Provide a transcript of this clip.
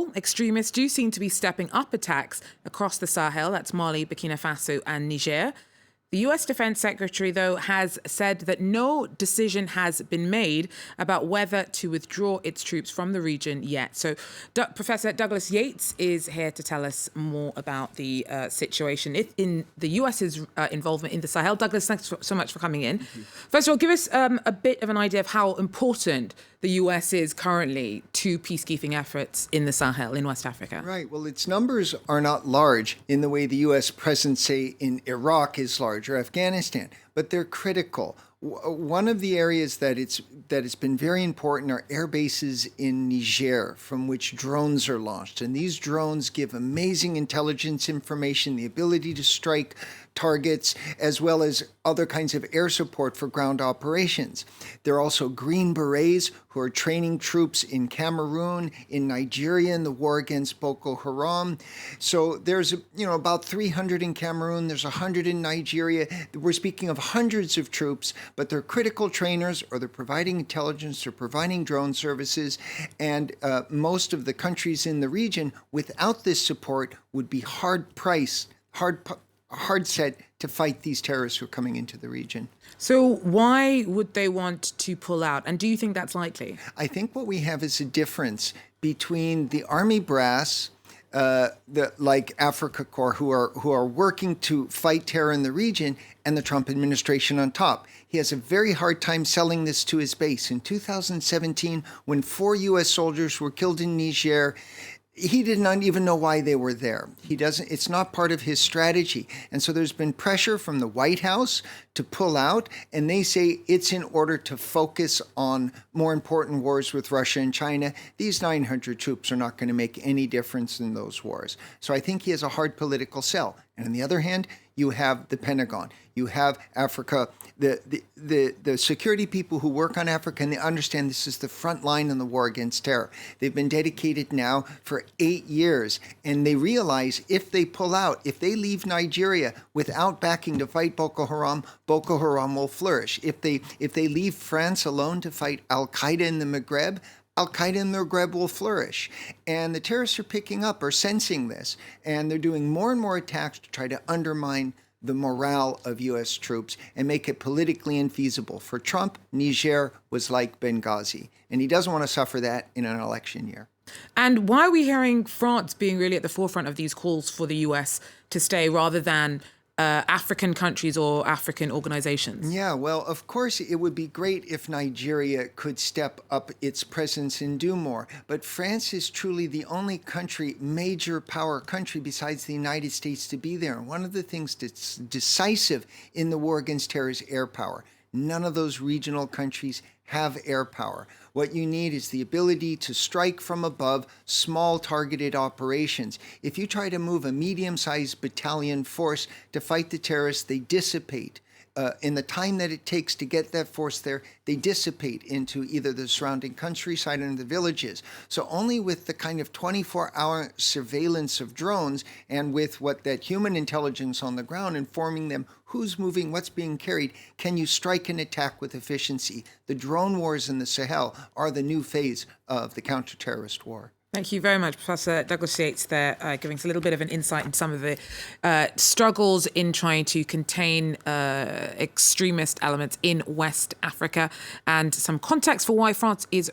Sahel, extremists do seem to be stepping up attacks across the Sahel. That's Mali, Burkina Faso and Niger. The US Defense Secretary, though, has said that no decision has been made about whether to withdraw its troops from the region yet. So Professor Douglas Yates is here to tell us more about the situation in the US's involvement in the Sahel. Douglas, thanks so much for coming in. First of all, give us a bit of an idea of how important the US is currently to peacekeeping efforts in the Sahel in West Africa. Right. Well, its numbers are not large in the way the U.S. presence, say, in Iraq is large or Afghanistan, but they're critical. One of the areas that has been very important are air bases in Niger, from which drones are launched. And these drones give amazing intelligence information, the ability to strike targets, as well as other kinds of air support for ground operations. There are also Green Berets who are training troops in Cameroon, in Nigeria, in the war against Boko Haram. So there's, about 300 in Cameroon. There's 100 in Nigeria. We're speaking of hundreds of troops, but they're critical trainers, or they're providing intelligence, or providing drone services. And most of the countries in the region, without this support, would be hard set to fight these terrorists who are coming into the region. So why would they want to pull out? And do you think that's likely? I think what we have is a difference between the army brass, like Africa Corps, who are working to fight terror in the region, and the Trump administration on top. He has a very hard time selling this to his base. In 2017, when 4 U.S. soldiers were killed in Niger, he did not even know why they were there. It's not part of his strategy. And so there's been pressure from the White House to pull out, and they say it's in order to focus on more important wars with Russia and China. These 900 troops are not going to make any difference in those wars. So I think he has a hard political sell. And on the other hand, you have the Pentagon, you have Africa, the security people who work on Africa, and they understand this is the front line in the war against terror. They've been dedicated now for 8 years, and they realize if they pull out, if they leave Nigeria without backing to fight Boko Haram will flourish. If they leave France alone to fight Al-Qaeda in the Maghreb, Al-Qaeda in the Maghreb will flourish. And the terrorists are picking up, or sensing this, and they're doing more and more attacks to try to undermine the morale of U.S. troops and make it politically infeasible. For Trump, Niger was like Benghazi, and he doesn't want to suffer that in an election year. And why are we hearing France being really at the forefront of these calls for the U.S. to stay rather than African countries or African organizations? Yeah, well, of course, it would be great if Nigeria could step up its presence and do more. But France is truly the only major power country besides the United States to be there. And one of the things that's decisive in the war against terror is air power. None of those regional countries have air power. What you need is the ability to strike from above small targeted operations. If you try to move a medium-sized battalion force to fight the terrorists, they dissipate. In the time that it takes to get that force there, they dissipate into either the surrounding countryside and the villages. So only with the kind of 24-hour surveillance of drones, and with that human intelligence on the ground informing them who's moving, what's being carried, can you strike and attack with efficiency. The drone wars in the Sahel are the new phase of the counterterrorist war. Thank you very much, Professor Douglas Yates, there, giving us a little bit of an insight into some of the struggles in trying to contain extremist elements in West Africa, and some context for why France is